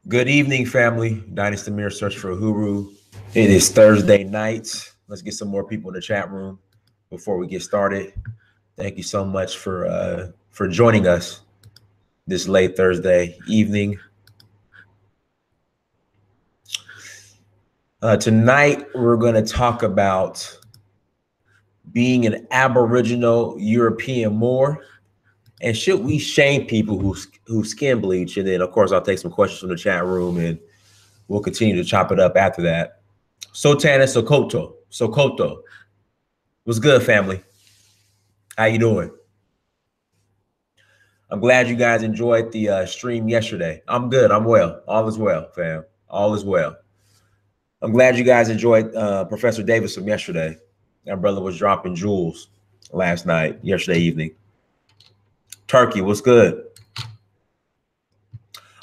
Good evening, family. Dynasty Mirror Search for Uhuru. It is Thursday night. Let's get some more people in the chat room before we get started. Thank you so much for joining us this late Thursday evening. Tonight, we're going to talk about being an Aboriginal European Moor, and should we shame people who skin bleach? And then, of course, I'll take some questions from the chat room, and we'll continue to chop it up after that. Sotana Sokoto. What's good, family? How you doing? I'm glad you guys enjoyed the stream yesterday. I'm good. I'm well. All is well, fam. All is well. I'm glad you guys enjoyed Professor Davis from yesterday. That brother was dropping jewels yesterday evening. Turkey, what's good?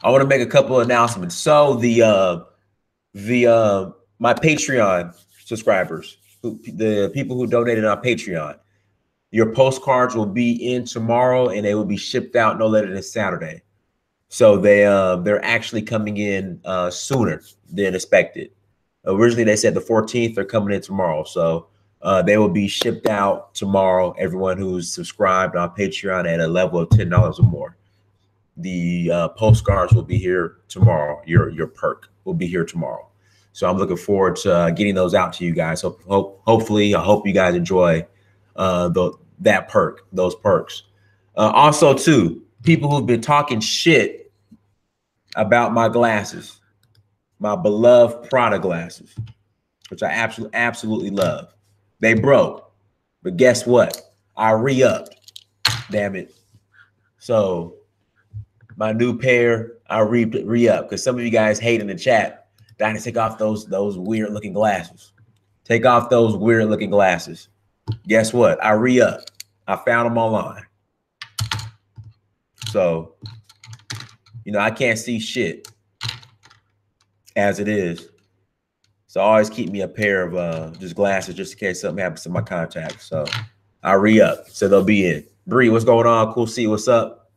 I want to make a couple of announcements. So my Patreon subscribers, the people who donated on Patreon, your postcards will be in tomorrow and they will be shipped out no later than Saturday. So they're actually coming in sooner than expected. Originally they said the 14th. They're coming in tomorrow. So they will be shipped out tomorrow. Everyone who's subscribed on Patreon at a level of $10 or more. The postcards will be here tomorrow. Your perk will be here tomorrow. So I'm looking forward to getting those out to you guys. So hopefully, I hope you guys enjoy those perks. Also, too, people who've been talking shit about my glasses, my beloved Prada glasses, which I absolutely love. They broke, but guess what? I re-upped. Damn it. So my new pair, I re-up because some of you guys hate in the chat. Dying to take off those weird looking glasses. Take off those weird looking glasses. Guess what? I re-up. I found them online. So, I can't see shit as it is. So I always keep me a pair of just glasses just in case something happens to my contacts. So I re-up. So they'll be in. Bree, what's going on? Cool C, what's up?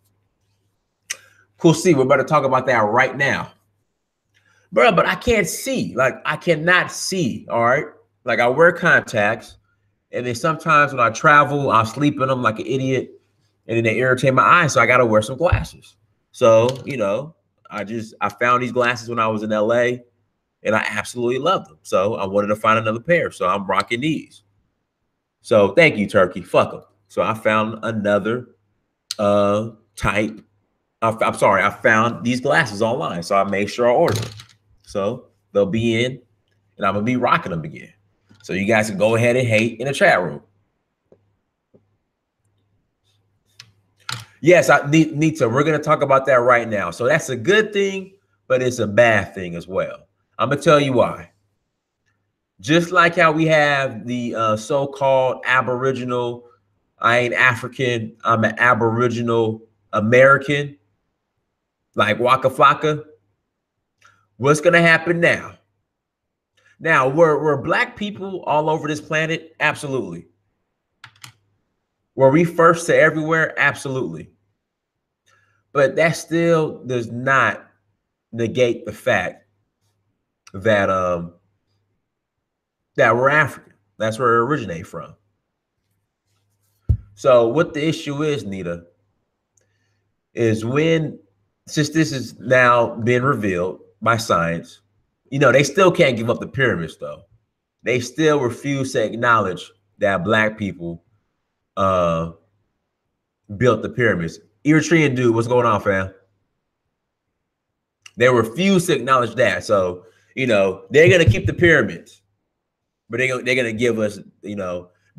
Cool C, we're about to talk about that right now. Bro, but I can't see. Like, I cannot see, all right? Like, I wear contacts, and then sometimes when I travel, I'll sleep in them like an idiot, and then they irritate my eyes, so I got to wear some glasses. So, I found these glasses when I was in LA, and I absolutely loved them. So I wanted to find another pair, so I'm rocking these. So thank you, Turkey. Fuck them. So I found another type. I'm sorry, I found these glasses online, so I made sure I ordered them. So they'll be in, and I'm going to be rocking them again. So you guys can go ahead and hate in the chat room. Yes, Nita, we're going to talk about that right now. So that's a good thing, but it's a bad thing as well. I'm going to tell you why. Just like how we have the so-called Aboriginal, I ain't African, I'm an Aboriginal American, like Waka Flocka. What's going to happen now? Now, were black people all over this planet? Absolutely. Were we first to everywhere? Absolutely. But that still does not negate the fact that that we're African. That's where it originated from. So what the issue is, Nita, is since this is now been revealed by science, they still can't give up the pyramids, though. They still refuse to acknowledge that black people built the pyramids. Eritrean dude, what's going on, fam? They refuse to acknowledge that. So, they're going to keep the pyramids, but they're going to give us,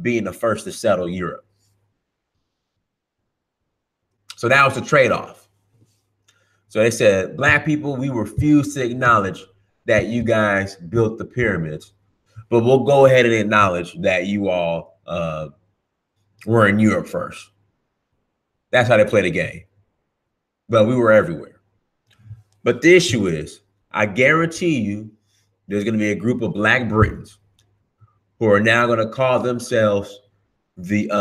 being the first to settle Europe. So that was the trade-off. So they said, black people, we refuse to acknowledge that you guys built the pyramids, but we'll go ahead and acknowledge that you all were in Europe first. That's how they play the game. But we were everywhere. But the issue is, I guarantee you, there's going to be a group of Black Britons who are now going to call themselves the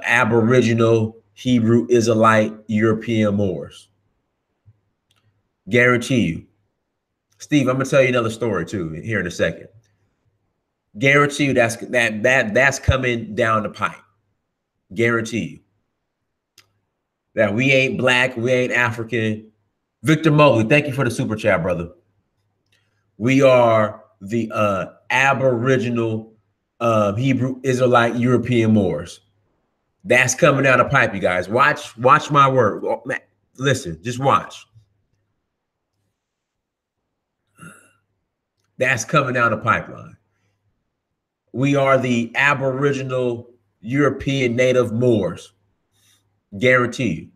Aboriginal, Hebrew, Israelite, European Moors. Guarantee you. Steve, I'm gonna tell you another story too here in a second. Guarantee you that's coming down the pipe. Guarantee you that we ain't black, we ain't African. Victor Mobley, thank you for the super chat, brother. We are the Aboriginal Hebrew Israelite European Moors. That's coming down the pipe, you guys. Watch my word. Listen, just watch. That's coming down the pipeline. We are the Aboriginal European Native Moors. Guarantee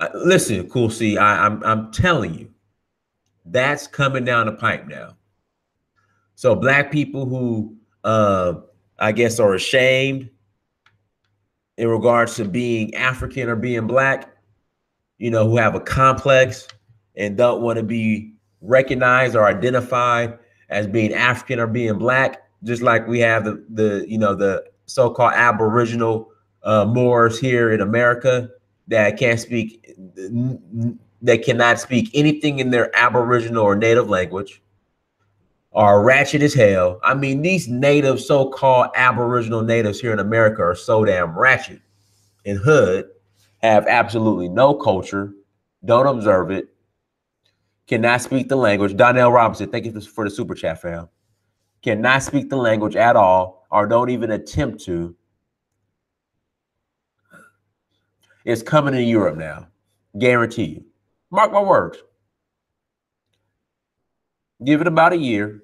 you. Listen, Cool C, I'm telling you, that's coming down the pipe now. So black people who I guess are ashamed in regards to being African or being black, you know, who have a complex and don't want to be recognized or identified as being African or being black, just like we have the so-called Aboriginal Moors here in America that cannot speak anything in their Aboriginal or native language, are ratchet as hell. I mean, these native so-called Aboriginal natives here in America are so damn ratchet and hood, have absolutely no culture, don't observe it, cannot speak the language. Donnell Robinson, thank you for the super chat, fam. Cannot speak the language at all or don't even attempt to. It's coming to Europe now. Guarantee you. Mark my words. Give it about a year.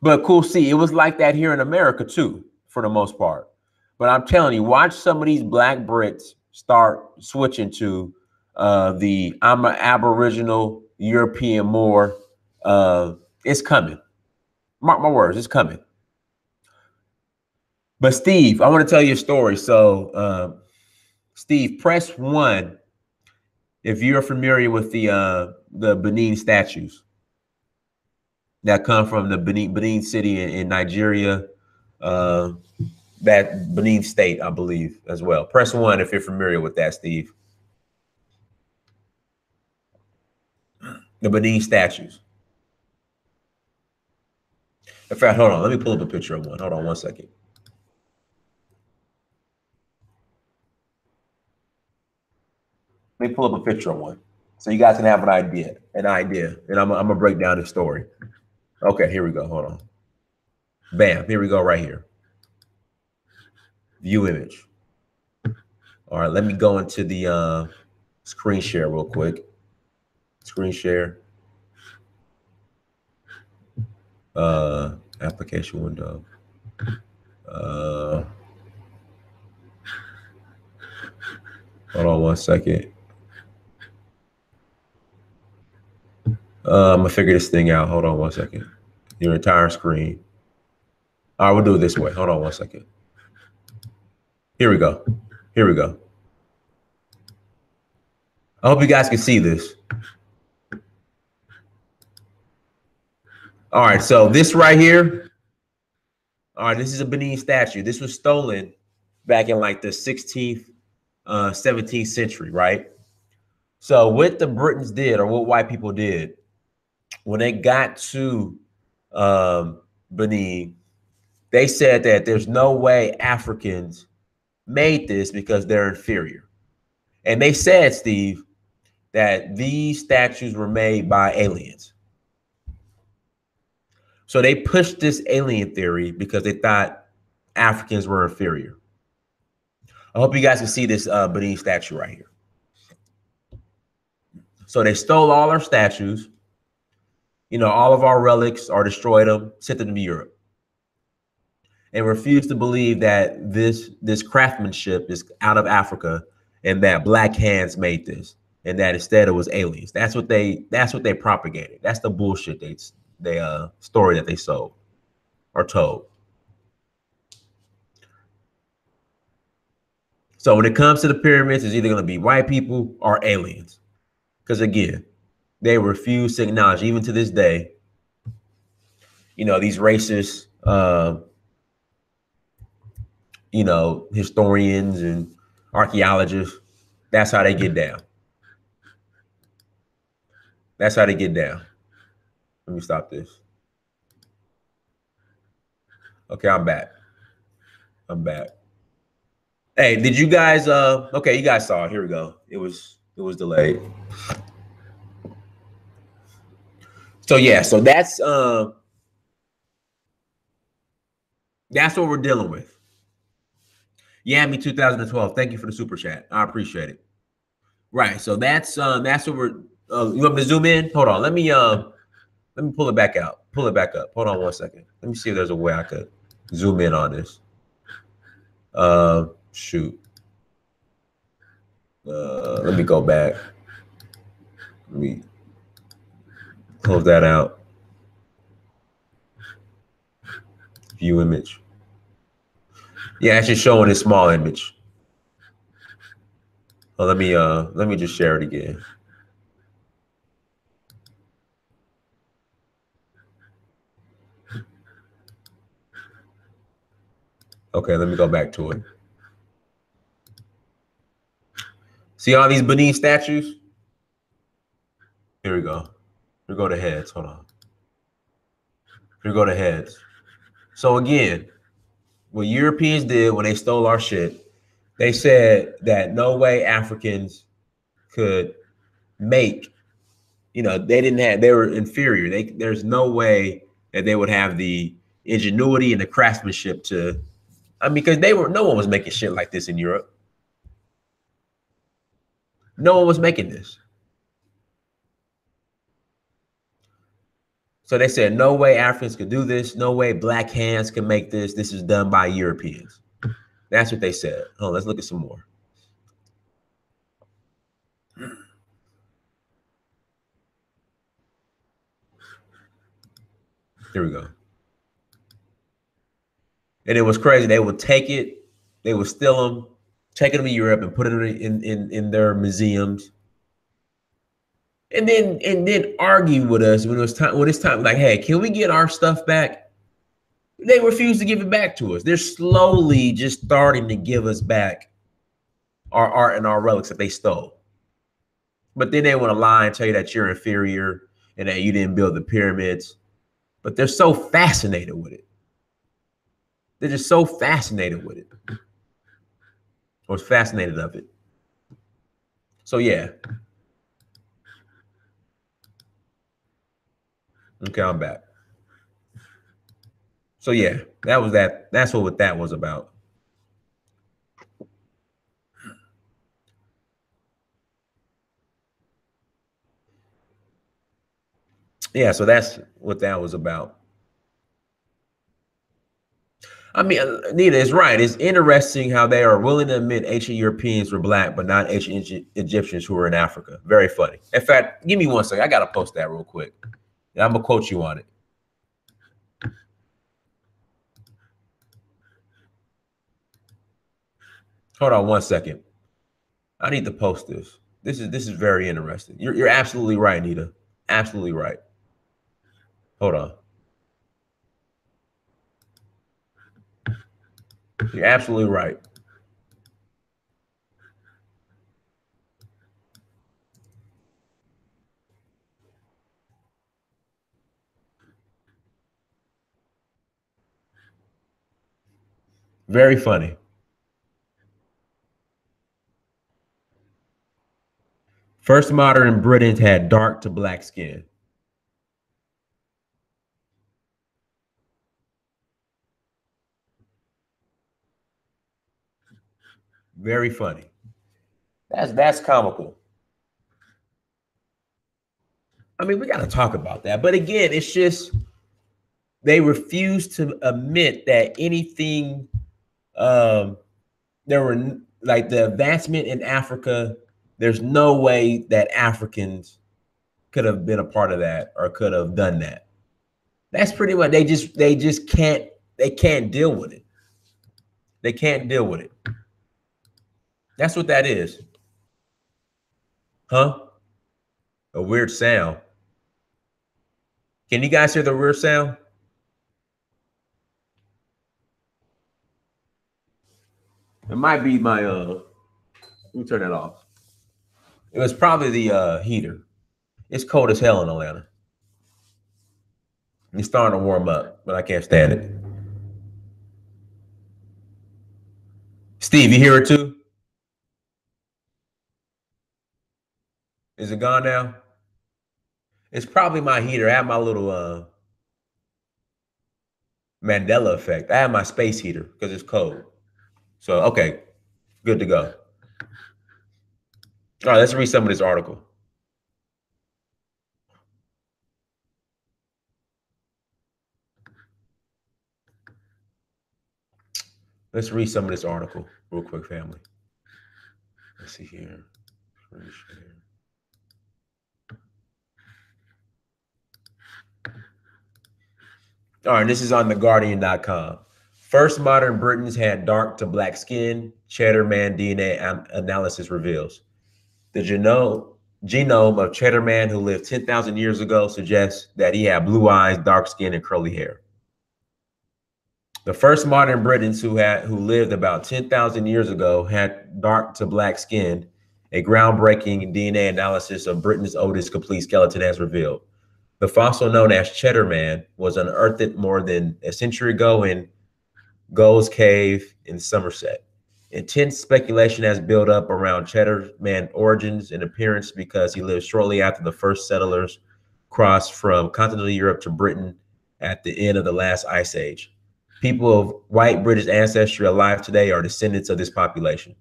But Cool C, it was like that here in America too, for the most part. But I'm telling you, watch some of these black Brits start switching to I'm an Aboriginal European Moor. It's coming. Mark my words, it's coming. But Steve, I want to tell you a story. So Steve, press 1 if you're familiar with the Benin statues that come from the Benin city in Nigeria, that Benin state, I believe, as well. Press 1 if you're familiar with that, Steve. The Benin statues. In fact, hold on. Let me pull up a picture of one. Hold on 1 second. Let me pull up a picture of one so you guys can have an idea. And I'm gonna break down the story. Okay, here we go. Hold on. Bam, here we go right here. View image. All right, let me go into the screen share real quick. Screen share. Application window. Hold on 1 second. I'm gonna figure this thing out. Hold on 1 second. Your entire screen. All right, we'll do it this way. Hold on 1 second. Here we go. Here we go. I hope you guys can see this. All right, so this right here. All right, this is a Benin statue. This was stolen back in like the 16th, 17th century, right? So what the Britons did, or what white people did, when they got to Benin, they said that there's no way Africans made this because they're inferior. And they said, Steve, that these statues were made by aliens. So they pushed this alien theory because they thought Africans were inferior. I hope you guys can see this Benin statue right here. So they stole all our statues, you know, all of our relics, or destroyed them, sent them to Europe, and refused to believe that this craftsmanship is out of Africa and that black hands made this, and that instead it was aliens. That's what they propagated. That's the bullshit they story that they sold or told. So when it comes to the pyramids, it's either going to be white people or aliens. Because again, they refuse to acknowledge, even to this day, you know, these racist, you know, historians and archaeologists. That's how they get down. That's how they get down. Let me stop this. Okay, I'm back. I'm back. Hey, did you guys okay, you guys saw it. Here we go. It was delayed. So yeah, so that's what we're dealing with. Yami 2012. Thank you for the super chat. I appreciate it. Right. So that's what we're you want me to zoom in? Hold on. Let me pull it back out. Pull it back up. Hold on one second. Let me see if there's a way I could zoom in on this. Shoot. Let me go back. Let me close that out. View image. Yeah, it's just showing a small image. Well, let me just share it again. Okay, let me go back to it. See all these Benin statues? Here we go. Here we go to heads. Hold on. Here we go to heads. So again, what Europeans did when they stole our shit, they said that no way Africans could make, they were inferior. There's no way that they would have the ingenuity and the craftsmanship to, because no one was making shit like this in Europe. No one was making this. So they said, no way Africans could do this. No way black hands can make this. This is done by Europeans. That's what they said. Oh, let's look at some more. Here we go. And it was crazy. They would take it, they would steal them, take them to Europe and put it in their museums. And then argue with us when it's time, like, hey, can we get our stuff back? They refuse to give it back to us. They're slowly just starting to give us back our art and our relics that they stole. But then they want to lie and tell you that you're inferior and that you didn't build the pyramids. But they're so fascinated with it. They're just so fascinated with it. Or fascinated of it. So yeah. Okay, I'm back. So yeah, that was that. That's what that was about. Yeah, so that's what that was about. I mean, Nita is right. It's interesting how they are willing to admit ancient Europeans were black, but not ancient Egyptians who were in Africa. Very funny. In fact, give me one second. I got to post that real quick. And I'm going to quote you on it. Hold on one second. I need to post this. This is very interesting. You're absolutely right, Nita. Absolutely right. Hold on. You're absolutely right. Very funny. First modern Britons had dark to black skin. Very funny. That's comical. I mean, we got to talk about that. But again, it's just they refuse to admit that anything there were like the advancement in Africa, there's no way that Africans could have been a part of that or could have done that. That's pretty much they just can't deal with it. They can't deal with it. That's what that is. Huh? A weird sound. Can you guys hear the weird sound? It might be my let me turn that off. It was probably the heater. It's cold as hell in Atlanta. It's starting to warm up, but I can't stand it. Steve, you hear it too? Is it gone now? It's probably my heater. I have my little Mandela effect. I have my space heater because it's cold. So, okay, good to go. All right, let's read some of this article. Let's read some of this article real quick, family. Let's see here. All right, this is on theguardian.com. First modern Britons had dark to black skin, Cheddar Man DNA analysis reveals. The genome of Cheddar Man, who lived 10,000 years ago, suggests that he had blue eyes, dark skin, and curly hair. The first modern Britons who lived about 10,000 years ago had dark to black skin. A groundbreaking DNA analysis of Britain's oldest complete skeleton has revealed. The fossil known as Cheddar Man was unearthed more than a century ago in Gold's Cave in Somerset. Intense speculation has built up around Cheddar Man's origins and appearance because he lived shortly after the first settlers crossed from continental Europe to Britain at the end of the last ice age. People of white British ancestry alive today are descendants of this population.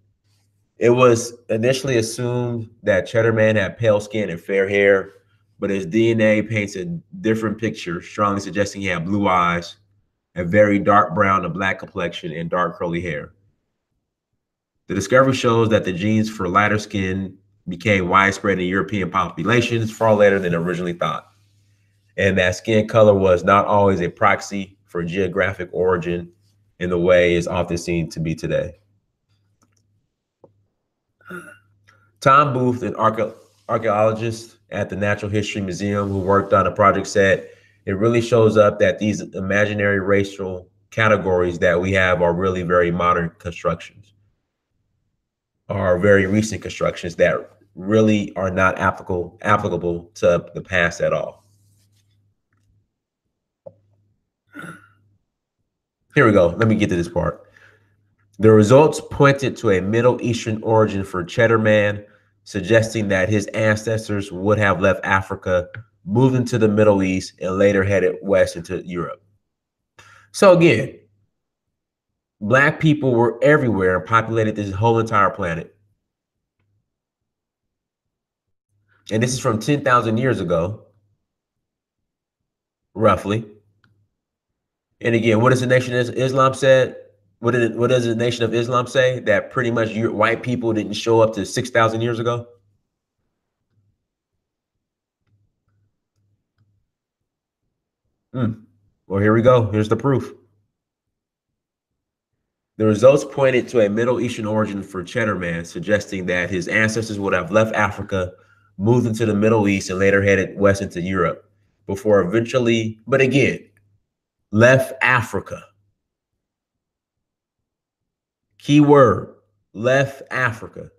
It was initially assumed that Cheddar Man had pale skin and fair hair, but his DNA paints a different picture, strongly suggesting he had blue eyes, a very dark brown to black complexion, and dark curly hair. The discovery shows that the genes for lighter skin became widespread in European populations far later than originally thought, and that skin color was not always a proxy for geographic origin in the way it's often seen to be today. Tom Booth, an archaeologist at the Natural History Museum who worked on the project, said it really shows up that these imaginary racial categories that we have are really very modern constructions, are very recent constructions that really are not applicable to the past at all. Here we go. Let me get to this part. The results pointed to a Middle Eastern origin for Cheddar Man, suggesting that his ancestors would have left Africa, moved into the Middle East, and later headed west into Europe. So again, Black people were everywhere and populated this whole entire planet. And this is from 10,000 years ago, roughly. And again, what does the Nation of Islam said? What does the Nation of Islam say? That pretty much white people didn't show up to 6,000 years ago? Well, here we go. Here's the proof. The results pointed to a Middle Eastern origin for Cheddar Man, suggesting that his ancestors would have left Africa, moved into the Middle East, and later headed west into Europe before eventually, but again, left Africa. Key word, left Africa.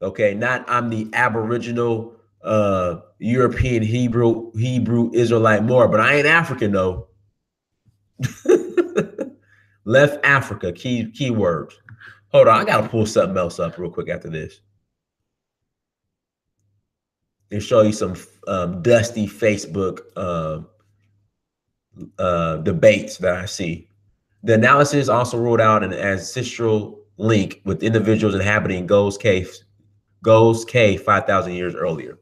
Okay, not I'm the Aboriginal European Hebrew Israelite Moor, but I ain't African though. Left Africa, key words. Hold on, I gotta pull something else up real quick after this and show you some dusty Facebook debates that I see. The analysis also ruled out an ancestral link with individuals inhabiting Gold's Cave 5,000 years earlier.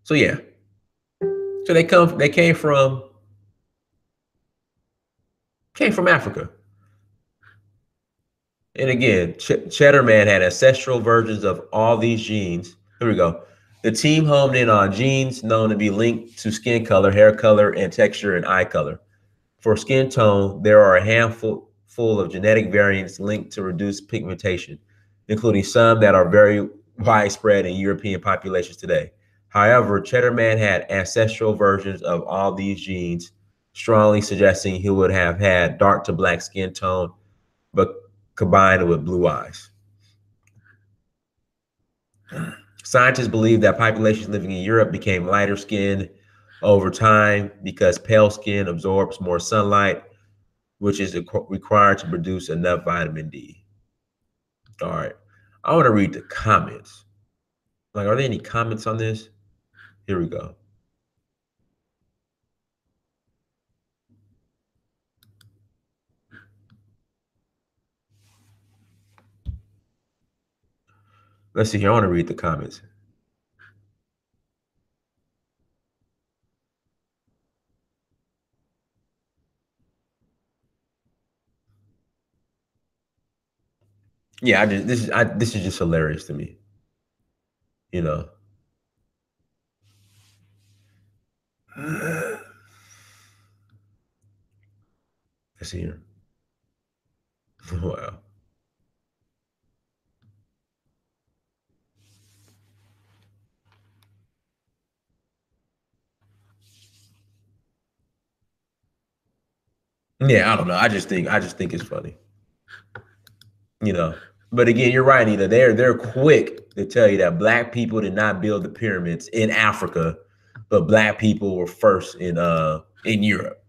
So yeah, so they came from Africa. And again, Cheddar Man had ancestral versions of all these genes. Here we go. The team homed in on genes known to be linked to skin color, hair color, and texture and eye color. For skin tone, there are a handful of genetic variants linked to reduced pigmentation, including some that are very widespread in European populations today. However, Cheddar Man had ancestral versions of all these genes, strongly suggesting he would have had dark to black skin tone, but combined with blue eyes. Scientists believe that populations living in Europe became lighter skinned over time because pale skin absorbs more sunlight, which is required to produce enough vitamin D. All right. I want to read the comments. Like, are there any comments on this? Here we go. Let's see here. I want to read the comments. Yeah, this is just hilarious to me. You know. Let's see here. Wow. Yeah, I don't know. I just think it's funny. You know. But again, you're right, Nita. They're quick to tell you that black people did not build the pyramids in Africa, but black people were first in Europe.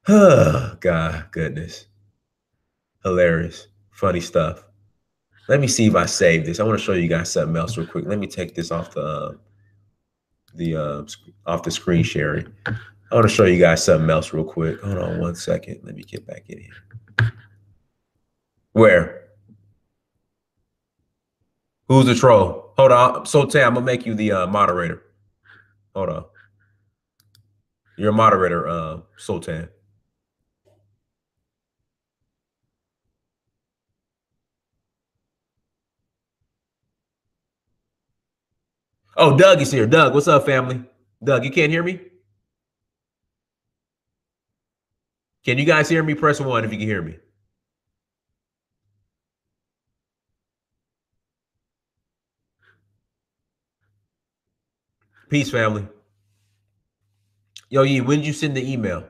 Oh, God, goodness. Hilarious. Funny stuff. Let me see if I save this. I want to show you guys something else real quick. Let me take this off off the screen sharing. I want to show you guys something else real quick. Hold on one second. Let me get back in here. Where? Who's the troll? Hold on. Sultan, I'm gonna make you the moderator. Hold on. You're a moderator, Sultan. Oh, Doug is here. Doug, what's up, family? Doug, you can't hear me? Can you guys hear me? Press 1 if you can hear me. Peace, family. Yo, Yee, when did you send the email?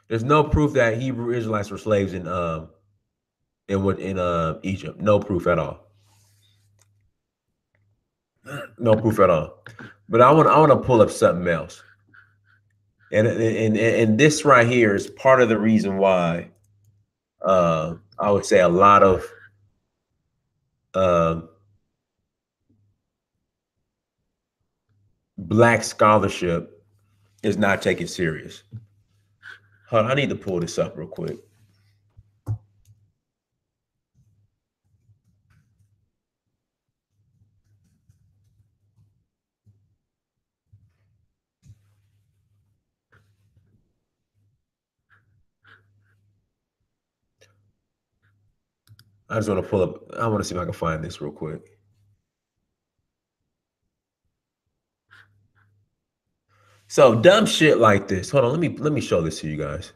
There's no proof that Hebrew Israelites were slaves in Egypt. No proof at all. No proof at all. But I want to pull up something else. And this right here is part of the reason why I would say a lot of black scholarship is not taken serious. Hold on, I need to pull this up real quick. I just want to pull up. I want to see if I can find this real quick. So dumb shit like this. Hold on, let me show this to you guys.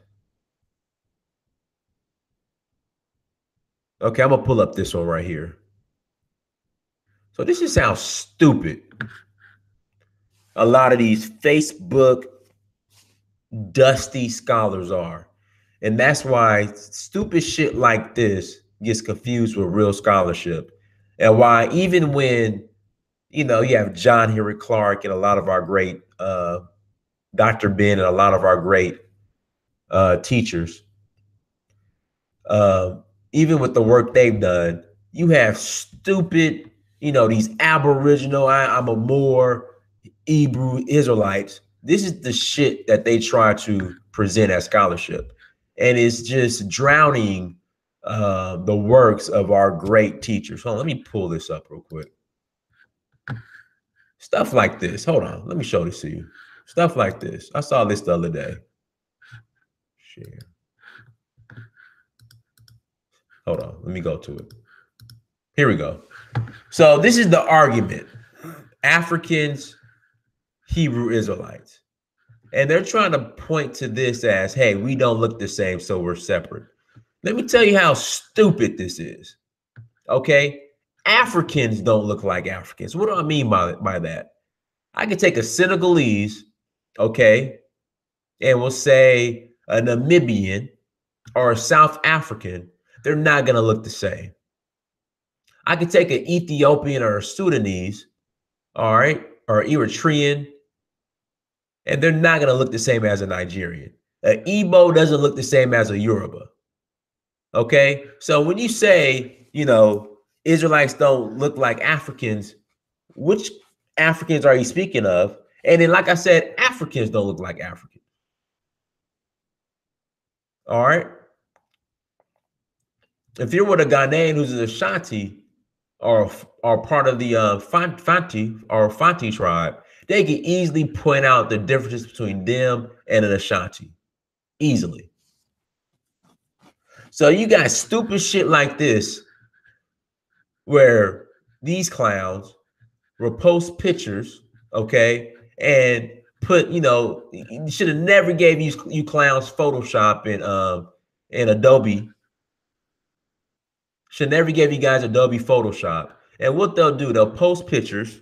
Okay, I'm gonna pull up this one right here. So this is how stupid a lot of these Facebook dusty scholars are. And that's why stupid shit like this gets confused with real scholarship. And why even when, you know, you have John Henry Clark and a lot of our great Dr. Ben and a lot of our great teachers, even with the work they've done, you have stupid, you know, these Aboriginal, I'm a Moor, Hebrew Israelites. This is the shit that they try to present as scholarship. And it's just drowning the works of our great teachers. Hold on, let me pull this up real quick. Stuff like this. Hold on, let me show this to you. Stuff like this. I saw this the other day. Share. Hold on, let me go to it. Here we go. So this is the argument. Africans, Hebrew Israelites. And they're trying to point to this as, hey, we don't look the same, so we're separate. Let me tell you how stupid this is. Okay? Africans don't look like Africans. What do I mean by that? I could take a Senegalese, okay, and we'll say a Namibian or a South African. they're not going to look the same. I could take an Ethiopian or a Sudanese, all right, or Eritrean, and they're not going to look the same as a Nigerian. An Igbo doesn't look the same as a Yoruba. Okay, so when you say, you know, Israelites don't look like Africans, which Africans are you speaking of? And then, like I said, Africans don't look like Africans. All right. If you're with a Ghanaian who's an Ashanti or part of the Fanti tribe, they can easily point out the differences between them and an Ashanti. Easily. So you got stupid shit like this where these clowns will post pictures, okay, and put, you know, you should have never gave you clowns Photoshop and Adobe. Should never give you guys Adobe Photoshop. And what they'll do, they'll post pictures,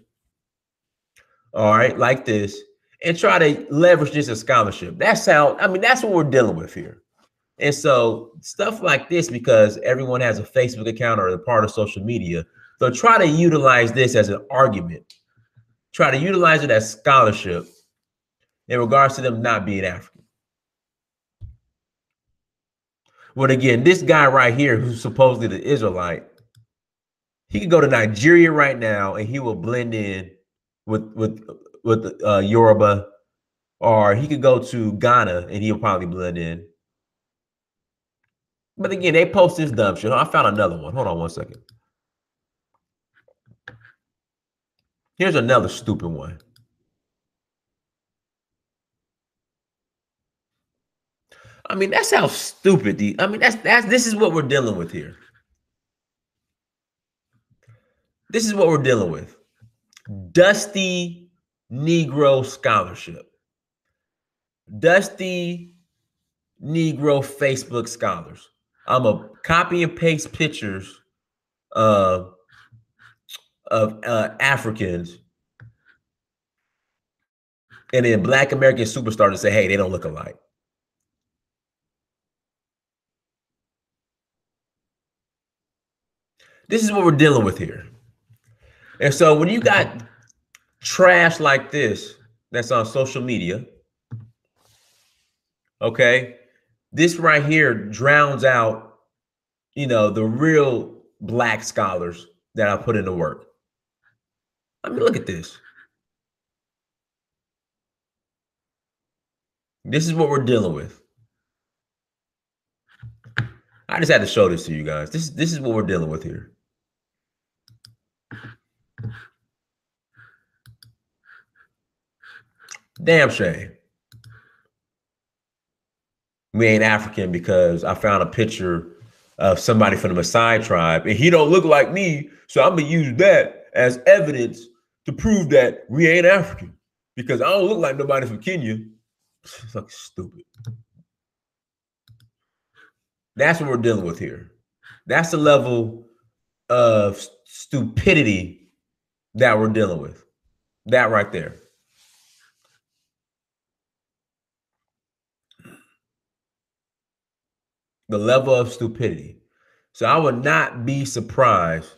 all right, like this, and try to leverage this as scholarship. That's how, I mean, that's what we're dealing with here. And so stuff like this, because everyone has a Facebook account or a part of social media, they'll try to utilize this as an argument, try to utilize it as scholarship in regards to them not being African. But again, this guy right here, who's supposedly the Israelite, he could go to Nigeria right now and he will blend in with Yoruba, or he could go to Ghana and he'll probably blend in. But again, they post this dumb shit. I found another one. Hold on one second. Here's another stupid one. I mean, that's how stupid this is what we're dealing with here. This is what we're dealing with. Dusty Negro scholarship. Dusty Negro Facebook scholars. I'm a copy and paste pictures of Africans, and then Black American superstars to say, hey, they don't look alike. This is what we're dealing with here. And so when you got trash like this that's on social media, okay, this right here drowns out, you know, the real Black scholars that I put into work. I mean, look at this. This is what we're dealing with. I just had to show this to you guys. This is what we're dealing with here. Damn shame. We ain't African because I found a picture of somebody from the Maasai tribe and he don't look like me, so I'm gonna use that as evidence to prove that we ain't African because I don't look like nobody from Kenya. It's fucking stupid. That's what we're dealing with here. That's the level of stupidity that we're dealing with. That right there. The level of stupidity. So I would not be surprised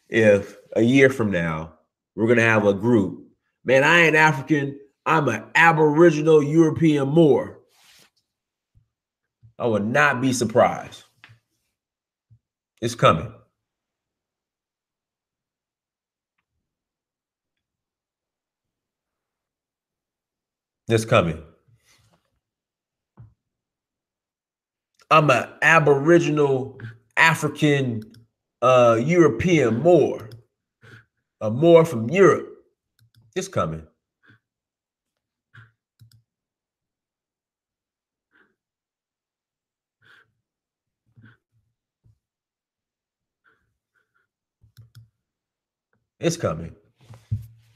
if a year from now we're gonna have a group. Man, I ain't African. I'm an Aboriginal European Moor. I would not be surprised. It's coming. It's coming. I'm an Aboriginal African European Moor. A Moor from Europe. It's coming. It's coming.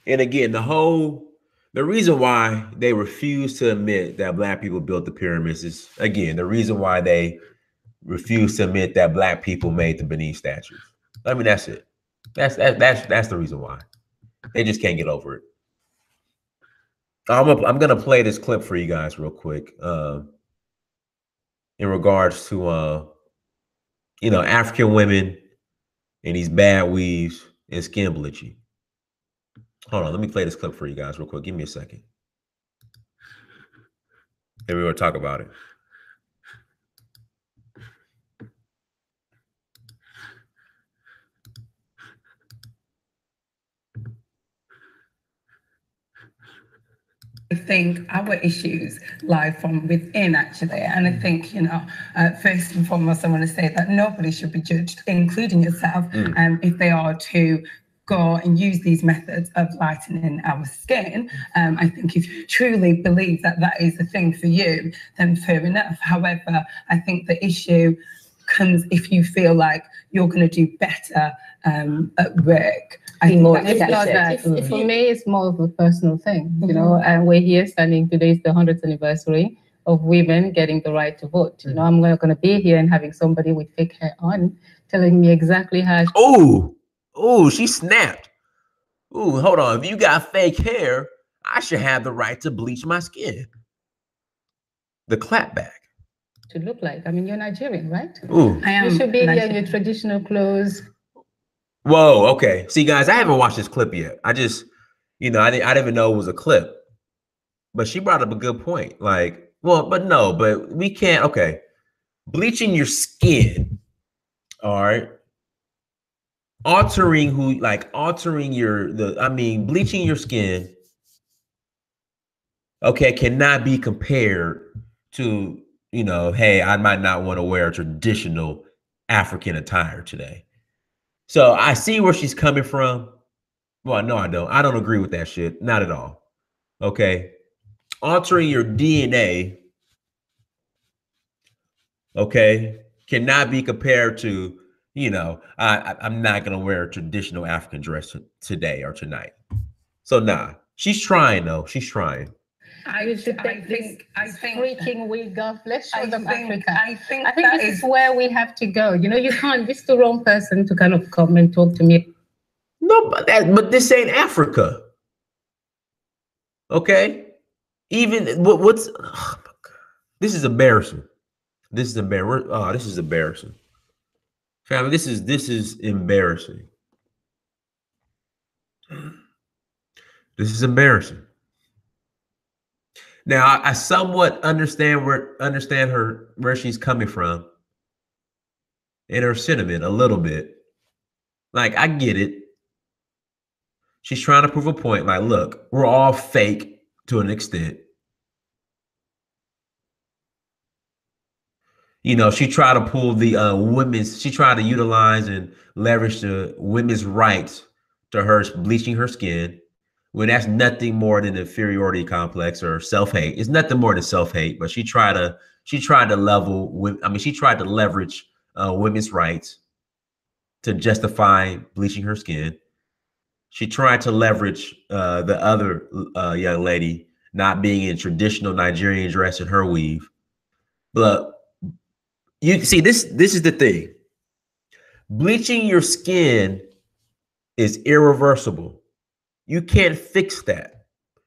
And again, the reason why they refuse to admit that Black people built the pyramids is, again, the reason why they refuse to admit that Black people made the Benin statues. I mean, that's it. That's the reason why. They just can't get over it. I'm gonna play this clip for you guys real quick in regards to you know, African women and these bad weaves and skin bleaching. Hold on, let me play this clip for you guys real quick. Give me a second. And we're going to talk about it. I think our issues lie from within, actually. And I think, you know, first and foremost, I want to say that nobody should be judged, including yourself, if they are to go and use these methods of lightening our skin. I think if you truly believe that that is a thing for you, then fair enough. However, I think the issue comes if you feel like you're going to do better at work. I think more it's not that. For me, it's more of a personal thing, you know. And we're here standing today is the 100th anniversary of women getting the right to vote. You know, I'm not going to be here and having somebody with fake hair on telling me exactly how. Oh, she snapped. Ooh, hold on. If you got fake hair, I should have the right to bleach my skin. The clapback. To look like. I mean, you're Nigerian, right? Ooh. I am. You should be here in your traditional clothes. Whoa, okay. See, guys, I haven't watched this clip yet. I just, you know, I didn't even know it was a clip. But she brought up a good point. Like, well, but we can't, okay. Bleaching your skin, all right. Bleaching your skin, okay, cannot be compared to, you know, hey, I might not want to wear a traditional African attire today. So I see where she's coming from. Well, no, I don't. I don't agree with that shit. Not at all. Okay. Altering your DNA, okay, cannot be compared to, you know, I'm not going to wear a traditional African dress today or tonight. So nah, she's trying though. She's trying. I think freaking wig off. Let's show them Africa. I think this is where we have to go. You know, you can't. This is the wrong person to kind of come and talk to me. No, but this ain't Africa. Okay, even what's oh my God. This is embarrassing. This is embarrassing. Oh, this is embarrassing. Family, this is embarrassing. This is embarrassing. Now, I somewhat understand where she's coming from and her sentiment a little bit. Like, I get it. She's trying to prove a point. Like, look, we're all fake to an extent. You know, she tried to pull the she tried to utilize and leverage the women's rights to her bleaching her skin. When that's nothing more than inferiority complex or self-hate. It's nothing more than self-hate, but she tried to leverage women's rights to justify bleaching her skin. She tried to leverage the other young lady not being in traditional Nigerian dress in her weave. But you see, this is the thing. Bleaching your skin is irreversible. You can't fix that.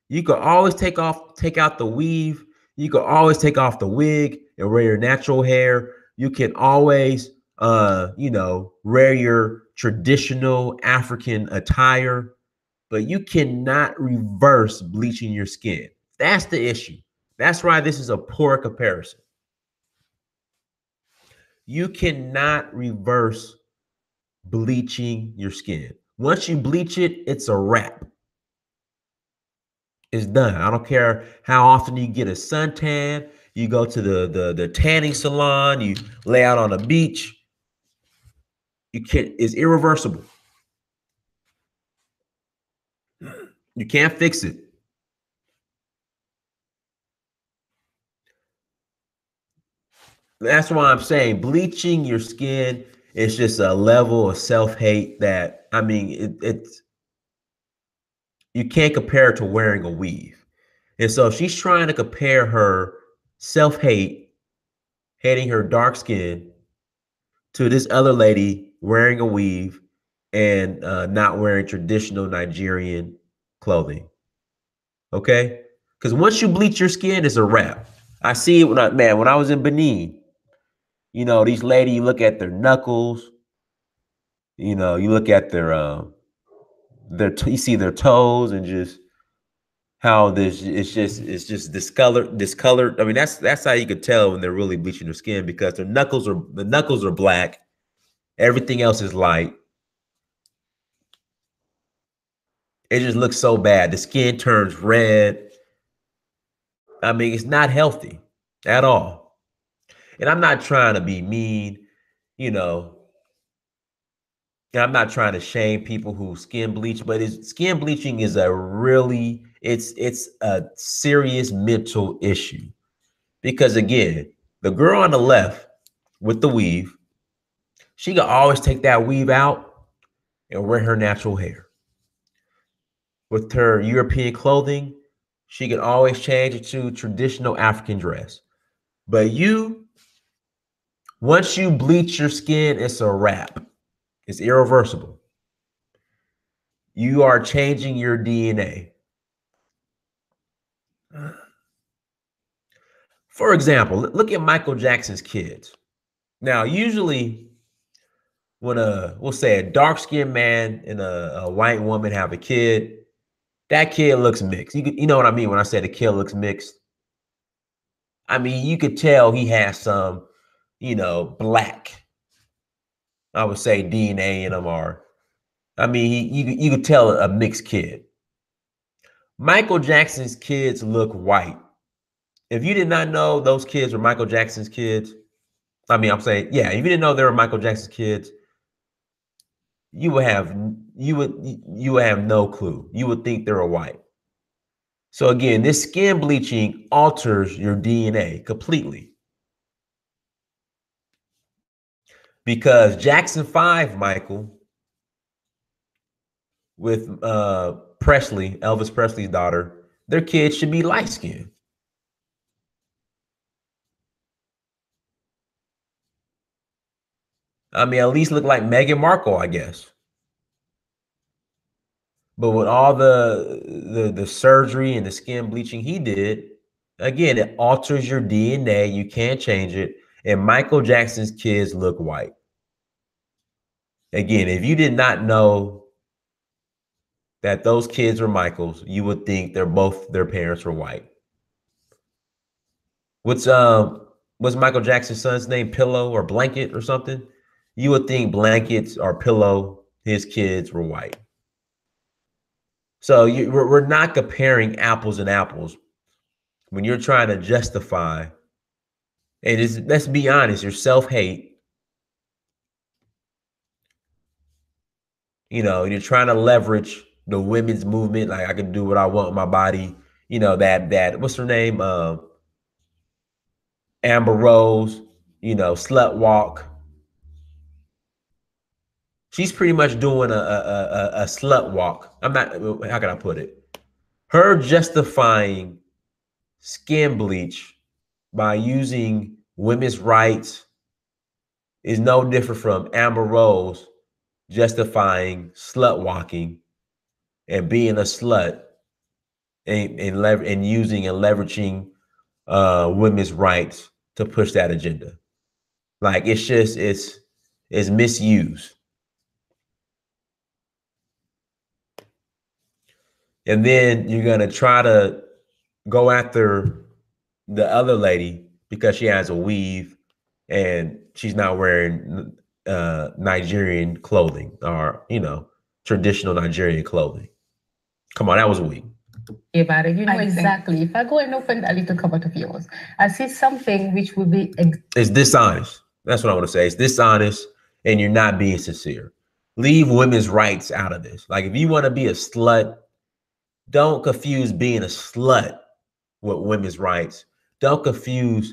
You can always take out the weave. You can always take off the wig and wear your natural hair. You can always, you know, wear your traditional African attire, but you cannot reverse bleaching your skin. That's the issue. That's why this is a poor comparison. You cannot reverse bleaching your skin. Once you bleach it, it's a wrap. It's done. I don't care how often you get a suntan. You go to the tanning salon. You lay out on the beach. You can't. It's irreversible. You can't fix it. That's why I'm saying bleaching your skin is just a level of self-hate that, I mean, it's you can't compare it to wearing a weave. And so she's trying to compare her self-hate, hating her dark skin, to this other lady wearing a weave and not wearing traditional Nigerian clothing. Okay? Because once you bleach your skin, it's a wrap. I see it when I was in Benin. You know, these ladies, you look at their knuckles, you know, you look at you see their toes, and just how it's just discolored. I mean, that's how you could tell when they're really bleaching their skin, because the knuckles are black, everything else is light. It just looks so bad. The skin turns red. I mean, it's not healthy at all. And I'm not trying to be mean, you know, and I'm not trying to shame people who skin bleach, but skin bleaching is it's a serious mental issue. Because again, the girl on the left with the weave, she can always take that weave out and wear her natural hair. With her European clothing, she can always change it to traditional African dress. But once you bleach your skin, it's a wrap. It's irreversible. You are changing your DNA. For example, look at Michael Jackson's kids. Now, usually when we'll say a dark-skinned man and a white woman have a kid, that kid looks mixed. You know what I mean when I say the kid looks mixed? I mean, you could tell he has some, you know, black, I would say, DNA in him, or I mean, you could tell a mixed kid. Michael Jackson's kids look white. If you did not know those kids were Michael Jackson's kids, I mean, I'm saying, yeah, if you didn't know they were Michael Jackson's kids, you would have no clue. You would think they were white. So again, this skin bleaching alters your DNA completely. Because Jackson 5, Michael, with Presley, Elvis Presley's daughter, their kids should be light skinned. I mean, at least look like Meghan Markle, I guess. But with all the surgery and the skin bleaching he did, again, it alters your DNA. You can't change it. And Michael Jackson's kids look white. Again, if you did not know that those kids were Michael's, you would think their parents were white. What's Michael Jackson's son's name? Pillow or Blanket or something? You would think Blankets or Pillow, his kids were white. So we're not comparing apples and apples when you're trying to justify, and let's be honest, your self-hate. You know, you're trying to leverage the women's movement, like I can do what I want with my body. You know, that what's her name? Amber Rose, you know, slut walk. She's pretty much doing a slut walk. How can I put it? Her justifying skin bleach by using women's rights is no different from Amber Rose justifying slut walking and being a slut and using and leveraging women's rights to push that agenda. Like it's misuse. And then you're going to try to go after the other lady because she has a weave and she's not wearing Nigerian clothing, or, you know, traditional Nigerian clothing. Come on, that was weak. About it, you know exactly. If I go and open that little cupboard of yours, I see something which will be... It's dishonest. That's what I want to say. It's dishonest, and you're not being sincere. Leave women's rights out of this. Like, if you want to be a slut, don't confuse being a slut with women's rights. Don't confuse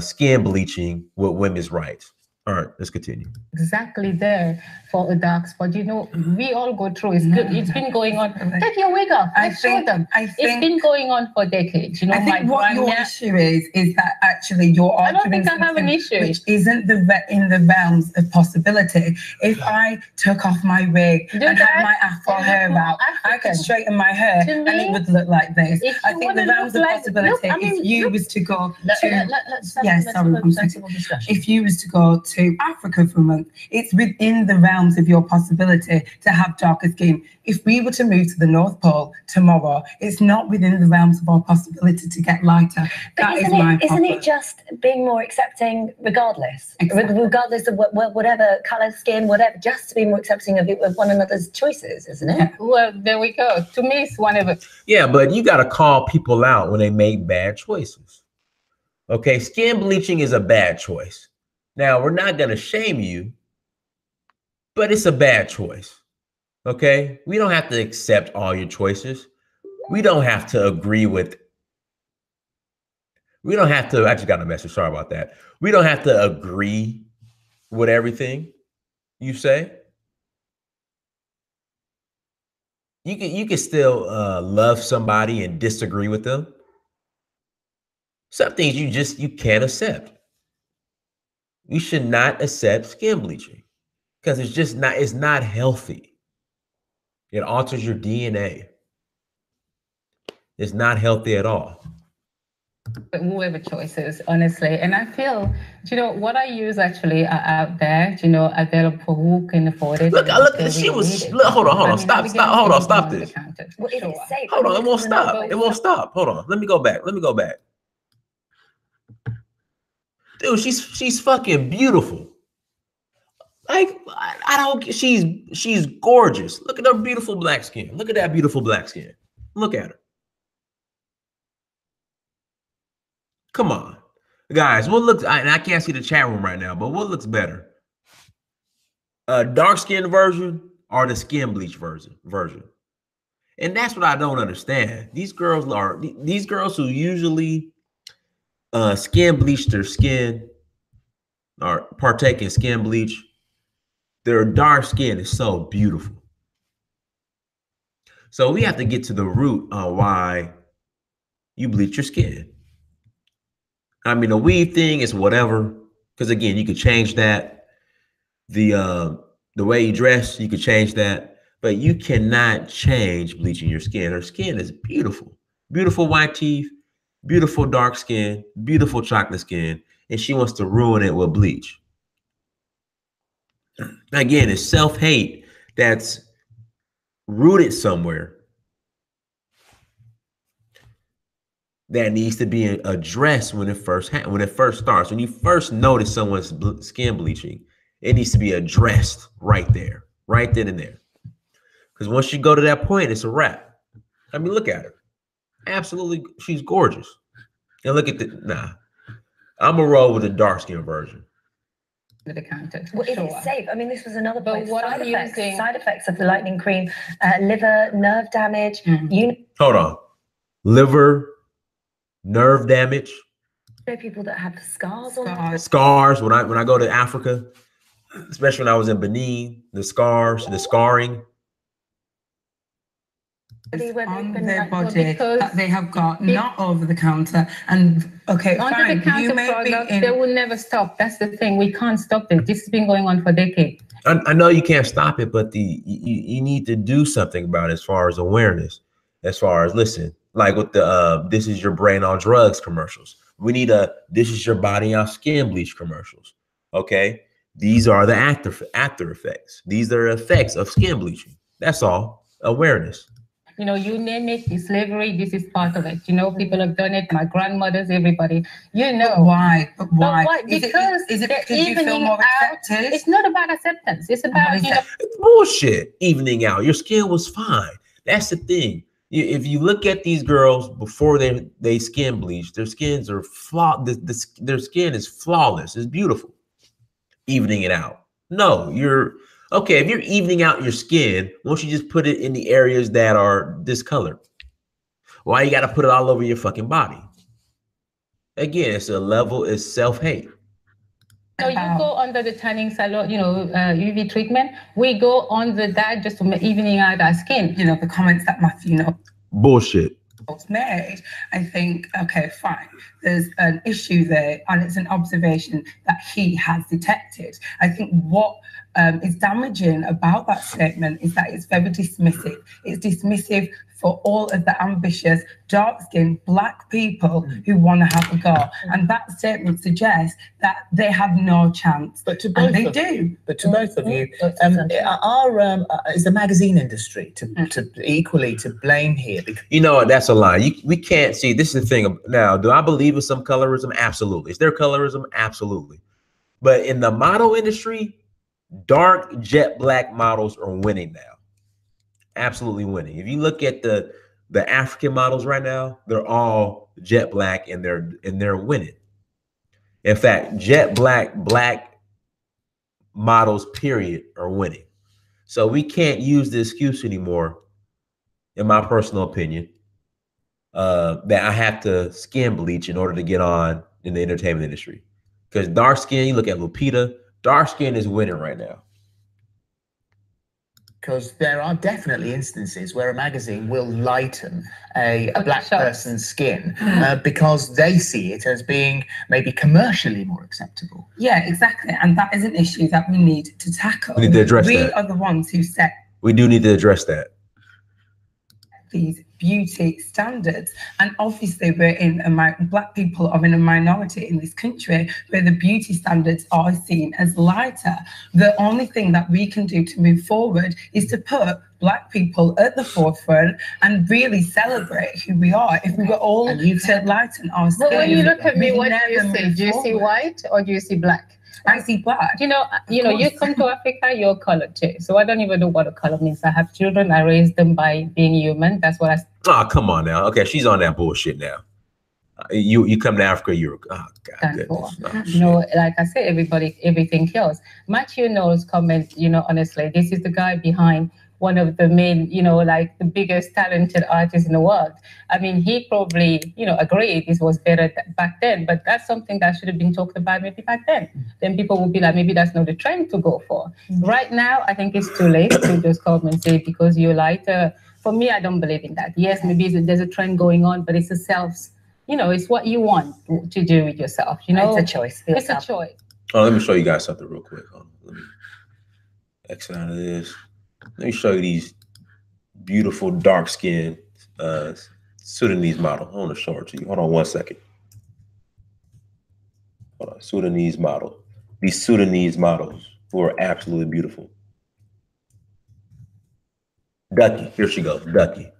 skin bleaching with women's rights. All right, let's continue. Exactly there for a dark spot. You know, we all go through. It's good. It's been going on. Take your wig off. Let's show them. It's been going on for decades. You know, I think what your issue is that actually you're arguing. I don't think I have an issue, which isn't in the realms of possibility. If I took off my wig and had my afro hair out, I could straighten my hair and it would look like this. I think the realms of possibility. If you was to go to, if you was to go to Africa for a month, it's within the realms of your possibility to have darker skin. If we were to move to the North Pole tomorrow, it's not within the realms of our possibility to get lighter. That is my problem. Isn't it just being more accepting regardless? Exactly. Regardless of whatever colour, skin, whatever, just to be more accepting of one another's choices, isn't it? Yeah. Well, there we go. To me, it's one of it. Yeah, but you got to call people out when they make bad choices. Okay, skin bleaching is a bad choice. Now, we're not going to shame you, but it's a bad choice. Okay, we don't have to accept all your choices. We don't have to agree with. We don't have to. I just got a message. Sorry about that. We don't have to agree with everything you say. You can still love somebody and disagree with them. Some things you can't accept. You should not accept skin bleaching because it's not healthy. It alters your DNA. It's not healthy at all. But whoever choices, honestly. And I feel, you know, what I use actually are out there, you know, available for who can afford it. Look, she was, hold on, stop this. Well, if it's safe, hold on, it won't stop. Hold on, let me go back. Dude, she's fucking beautiful. Like, I don't, she's gorgeous. Look at her beautiful black skin. Look at that beautiful black skin. Look at her. Come on. Guys, what looks, and I can't see the chat room right now, but what looks better? A dark skin version or the skin bleach version? And that's what I don't understand. These girls who usually skin bleach their skin or partake in skin bleach, their dark skin is so beautiful. So we have to get to the root on why you bleach your skin. I mean, the weave thing is whatever, because again, you could change that. The way you dress, you could change that, but you cannot change bleaching your skin. Her skin is beautiful, beautiful white teeth, beautiful dark skin, beautiful chocolate skin, and she wants to ruin it with bleach. Again, it's self-hate that's rooted somewhere that needs to be addressed when it first starts. When you first notice someone's skin bleaching, it needs to be addressed right there, right then and there. Because once you go to that point, it's a wrap. I mean, look at her. Absolutely, she's gorgeous. And look at I'm gonna roll with the dark skin version. The context. Well, it's safe. I mean, this was another point. But what side effects of the lightning cream: liver, nerve damage. Hold on, liver, nerve damage. There are people that have scars on them. Scars. When I go to Africa, especially when I was in Benin, the scars, the scarring. On their body that they have got, not over the counter. And okay, under the counter products, they will never stop. That's the thing. We can't stop this. This has been going on for decades. I know you can't stop it, but you need to do something about it as far as awareness. As far as listen, like with the this is your brain on drugs commercials. We need this is your body on skin bleach commercials. Okay, these are the after effects. These are effects of skin bleaching. That's all. Awareness. You know, you name it, slavery, this is part of it. You know, people have done it, my grandmothers, everybody. You know. But why? Because is it because you feel more accepted? It's not about acceptance. It's about, you know. It's bullshit. Evening out. Your skin was fine. That's the thing. If you look at these girls before they skin bleach, their skins are their skin is flawless. It's beautiful. Evening it out. No, okay, if you're evening out your skin, why don't you just put it in the areas that are discolored? Why you got to put it all over your fucking body? Again, it's self-hate. So you go under the tanning salon, UV treatment. We go under that just to evening out our skin. You know, the comments that Matthew bullshit made, I think, okay, fine. There's an issue there, and it's an observation that he has detected. I think what is damaging about that statement is that it's very dismissive. It's dismissive for all of the ambitious, dark-skinned Black people who want to have a go. And that statement suggests that they have no chance. But to both they do. But to both of you, is the magazine industry to equally to blame here? Because you know what? That's a lie. We can't see. This is the thing. Now, do I believe in some colorism? Absolutely. Is there colorism? Absolutely. But in the model industry, dark jet black models are winning now. Absolutely winning. If you look at the African models right now, they're all jet black and they're winning. In fact, jet black models, period, are winning. So we can't use the excuse anymore, in my personal opinion, that I have to skin bleach in order to get on in the entertainment industry. Because dark skin, you look at Lupita, dark skin is winning right now. Because there are definitely instances where a magazine will lighten a Black person's skin because they see it as being maybe commercially more acceptable. Yeah, exactly. And that is an issue that we need to tackle. We need to address that. We are the ones who set. We do need to address that. These beauty standards, and obviously Black people are in a minority in this country where the beauty standards are seen as lighter. The only thing that we can do to move forward is to put Black people at the forefront and really celebrate who we are. If we were all to lighten our skin. But when you look at me, what do you see? Do you see white or do you see black? I see black. You come to Africa, you're colored too. So I don't even know what a color means. I have children. I raised them by being human. That's what I. Oh, come on now. Okay, she's on that bullshit now. You come to Africa, you're God goodness. Like I said, everything kills. Matthew knows comment. Honestly, this is the guy behind one of the main, like the biggest talented artists in the world. I mean, he probably, agreed this was better back then, but that's something that should have been talked about maybe back then. Then people would be like, maybe that's not the trend to go for. Right now, I think it's too late to just come and say, because you're lighter. For me, I don't believe in that. Yes, maybe there's a trend going on, but it's it's what you want to do with yourself. It's a choice. It's a choice. Oh, let me show you guys something real quick. Let me exit out of this. Let me show you these beautiful dark-skinned Sudanese model. I want to show it to you. Hold on one second. Hold on, Sudanese model. These Sudanese models who are absolutely beautiful. Ducky, here she goes, Ducky.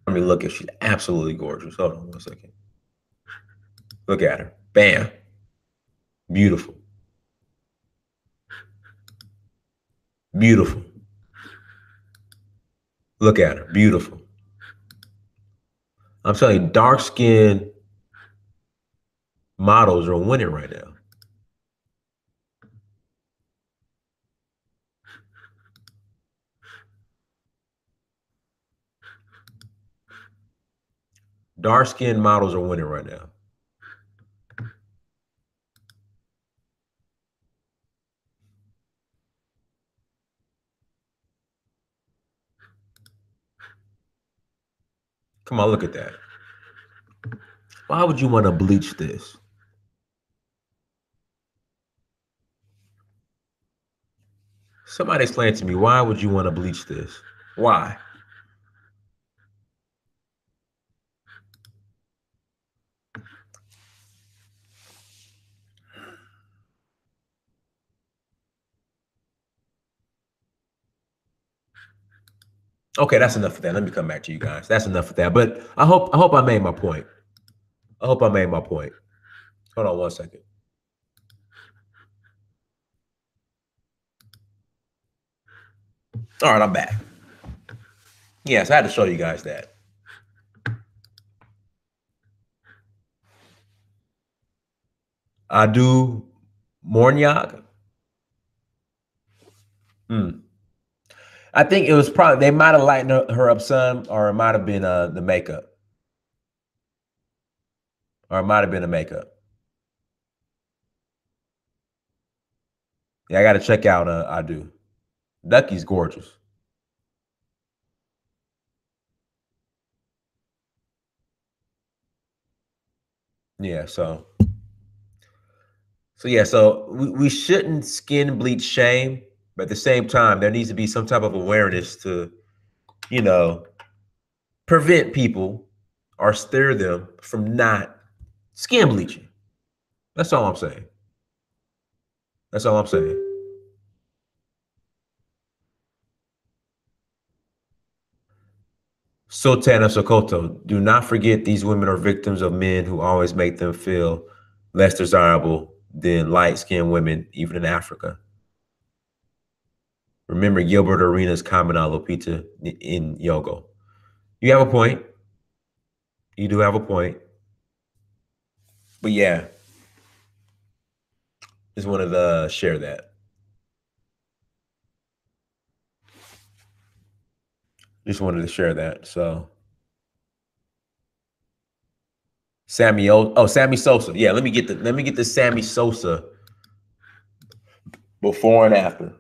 I mean, look at, she's absolutely gorgeous. Hold on one second. Look at her, bam, beautiful. Beautiful. Look at her, beautiful. I'm telling you, dark-skinned models are winning right now. Dark-skinned models are winning right now. Come on, look at that. Why would you want to bleach this? Somebody explain to me, why would you want to bleach this? Why? Okay, that's enough of that. Let me come back to you guys. That's enough of that. But I hope I made my point. I hope I made my point. Hold on one second. All right, I'm back. Yes, I had to show you guys that. I do Mornyag. I think it was probably, they might have lightened her up some, or it might have been the makeup. Or it might have been the makeup. Yeah, I got to check out I Do. Ducky's gorgeous. Yeah, so we shouldn't skin bleach shame, but at the same time, there needs to be some type of awareness to, you know, prevent people or steer them from not skin bleaching. That's all I'm saying. That's all I'm saying. Sultana Sokoto, do not forget these women are victims of men who always make them feel less desirable than light-skinned women, even in Africa. Remember Gilbert Arenas' comment on Lupita in Yogo. You have a point. You do have a point. But yeah, just wanted to share that. Just wanted to share that. So Sammy Sosa. Yeah, let me get the Sammy Sosa before and after.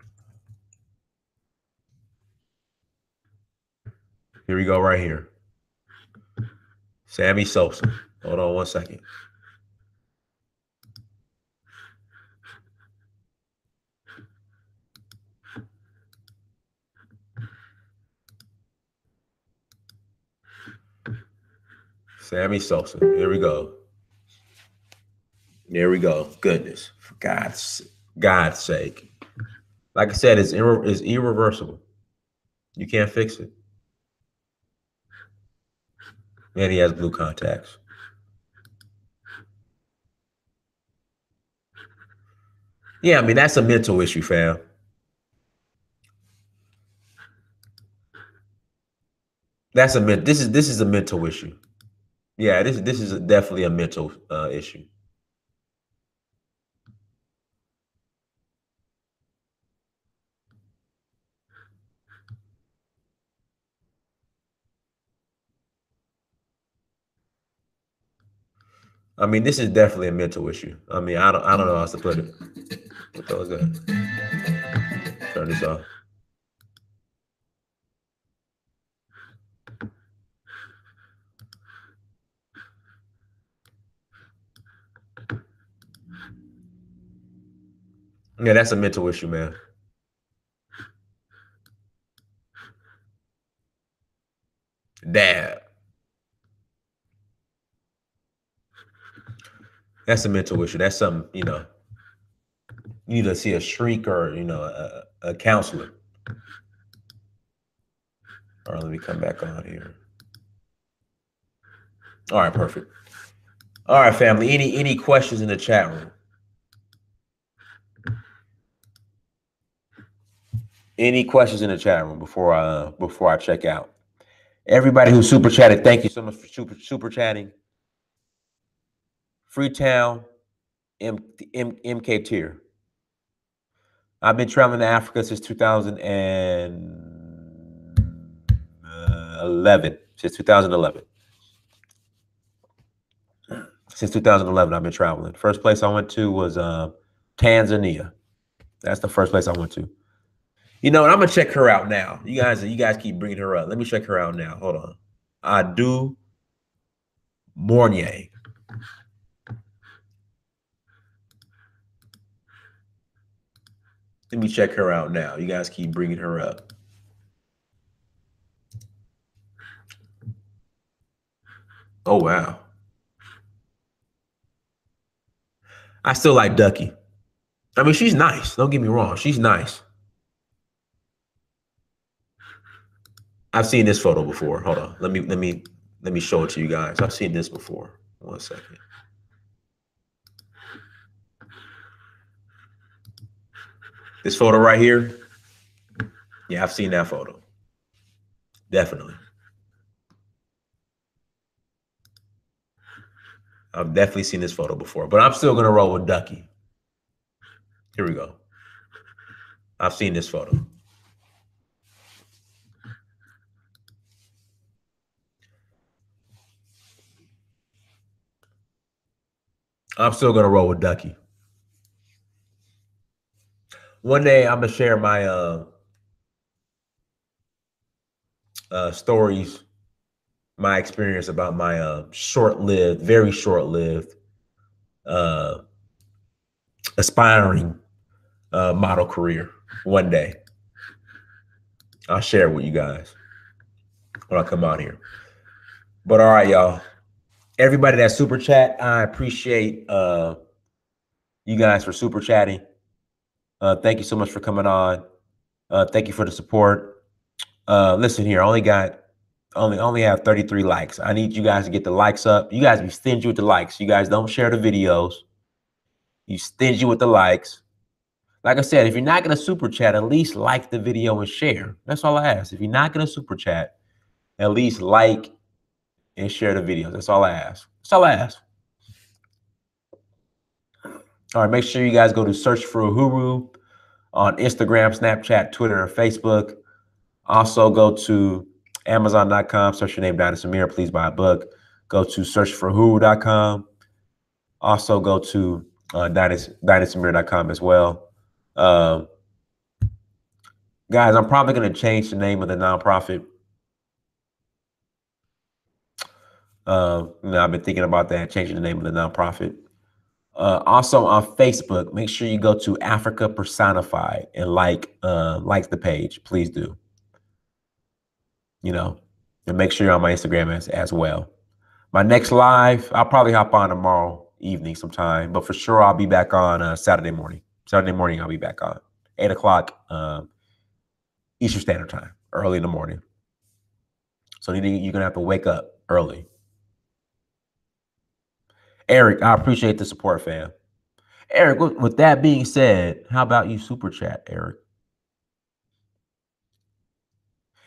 Here we go right here. Sammy Sosa. Hold on one second. Sammy Sosa. Here we go. There we go. Goodness. For God's sake. Like I said, it's irreversible. You can't fix it. And he has blue contacts. Yeah, I mean, that's a mental issue, fam. This is a mental issue. Yeah, this is definitely a mental issue. I mean, this is definitely a mental issue. I mean, I don't know how else to put it. What the hell is that? Turn this off. Yeah, that's a mental issue, man. Dad. That's a mental issue. That's something, you know, you need to see a shrink or, you know, a counselor. All right, let me come back on here. All right, perfect. All right, family. Any questions in the chat room? Any questions in the chat room before I check out? Everybody who super chatted, thank you so much for super chatting. Freetown, MK tier. I've been traveling to Africa since 2011. Since 2011. Since 2011, I've been traveling. First place I went to was Tanzania. That's the first place I went to. You know, and I'm gonna check her out now. You guys keep bringing her up. Let me check her out now. Hold on. Adu Mornier. Let me check her out now. You guys keep bringing her up. Oh, wow. I still like Ducky. I mean, she's nice. Don't get me wrong. She's nice. I've seen this photo before. Hold on. Let me show it to you guys. I've seen this before. One second. This photo right here. Yeah, I've seen that photo. Definitely. I've definitely seen this photo before, but I'm still gonna roll with Ducky. Here we go. I've seen this photo. I'm still gonna roll with Ducky. One day I'm gonna share my stories, my experience about my short-lived, very short-lived, aspiring model career. One day I'll share it with you guys when I come out here. But all right, y'all. Everybody that super chat, I appreciate you guys for super chatting. Thank you so much for coming on. Thank you for the support. Listen here, I only have 33 likes. I need you guys to get the likes up. You guys be stingy with the likes. You guys don't share the videos. You stingy with the likes. Like I said, if you're not gonna super chat, at least like the video and share. That's all I ask. If you're not gonna super chat, at least like and share the videos. That's all I ask. That's all I ask. All right, make sure you guys go to Search for Uhuru on Instagram, Snapchat, Twitter, and Facebook. Also go to Amazon.com, search your name, Dynasty Samir. Please buy a book. Go to searchforuhuru.com. Also go to dynastysamir.com as well. Guys, I'm probably going to change the name of the nonprofit. I've been thinking about that, changing the name of the nonprofit. Also on Facebook, make sure you go to Africa Personified and like the page. Please do. And make sure you're on my Instagram as well. My next live, I'll probably hop on tomorrow evening sometime, but for sure I'll be back on Saturday morning. Saturday morning I'll be back on 8 o'clock Eastern Standard Time, early in the morning. So you're gonna have to wake up early. Eric, I appreciate the support, fam. Eric, with that being said, how about you super chat, Eric?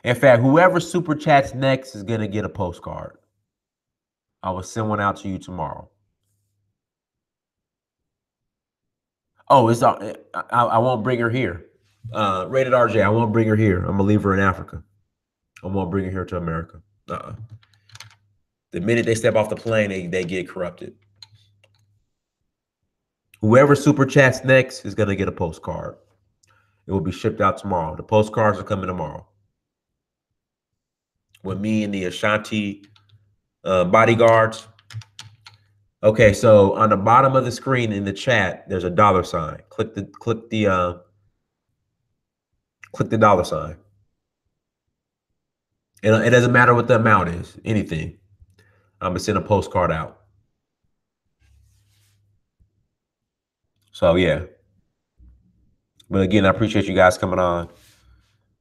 In fact, whoever super chats next is going to get a postcard. I will send one out to you tomorrow. Oh, I won't bring her here. Rated RJ, I won't bring her here. I'm going to leave her in Africa. I won't bring her here to America. The minute they step off the plane, they get corrupted. Whoever super chats next is going to get a postcard. It will be shipped out tomorrow. The postcards are coming tomorrow. With me and the Ashanti bodyguards. Okay, so on the bottom of the screen in the chat, there's a $sign. Click the $sign. And it doesn't matter what the amount is, anything. I'm gonna send a postcard out. So yeah. But again, I appreciate you guys coming on.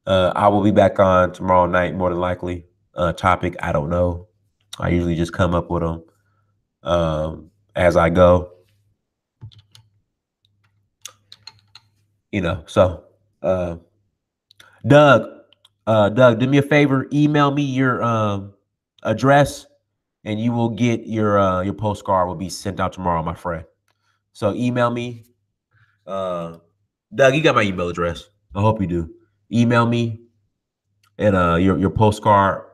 I will be back on tomorrow night, more than likely. Topic, I don't know. I usually just come up with them as I go. So Doug, do me a favor, email me your address and you will get your postcard will be sent out tomorrow, my friend. So email me. Doug, you got my email address. I hope you do. Email me and your postcard.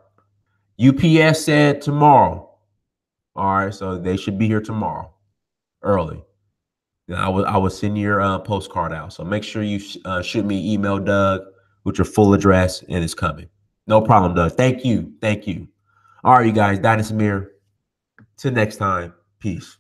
UPS said tomorrow. All right, so they should be here tomorrow, early. Then I will send your postcard out. So make sure you shoot me email, Doug, with your full address, and it's coming. No problem, Doug. Thank you. All right, you guys. Dynasty Samir. Till next time. Peace.